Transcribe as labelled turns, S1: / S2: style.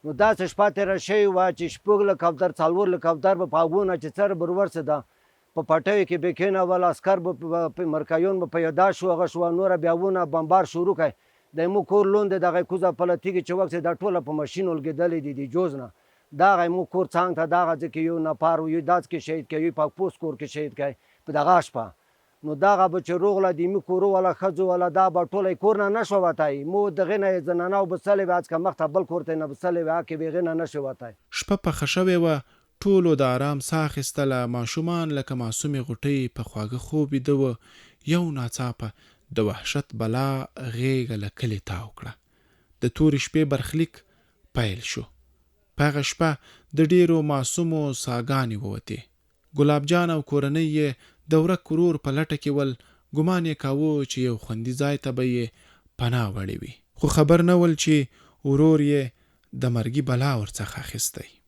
S1: نو داسې شپه تېره شوې وه چې 6 لکوتر 4 لکوتر به په هغونه چې څر به ورورسېده په پټیو کې به کېنول عسکر به په مرکایون به پیدا شو هغه شو نوره بیا ونه بمبار شروع کړ د مو کور لوند دغه کوزه پلتیږي چې وخت د ټوله په ماشین ولګېدلې دي د جوز نه دغه مو کور څنګ ته دغه ځکه یو نفر یو داس کې شهید کوي په پوس کور کې شهید کوي په دغه شپه نو دغه به چې روغله د مو کورو ولا خځو ولا دا به ټوله کور نه نشو وتای مو دغه نه زنانه او بسلې واځ کا مخ ته بل کور ته نه بسلې وا کې به نه نشو وتای
S2: شپه په خښوي و ټولو د آرام ساه اخیستله ماشومان لکه معصومې غوټۍ په خواږه خوب ویده وه یو ناڅاپه د وحشت بلا غېږه له کلي تاو کړه د تورې شپې برخلیک پیل شو په هغه شپه د ډېرو معصومو ساګانې ووتې ګلاب جان او کورنۍ یې د ورک ورور په لټه کې ول ګمان یې کاوه چې یو خوندي ځای ته به یې پناه وړې وي خو خبر نه ول چې ورور یې د مرګي بلا ورڅخه اخیستی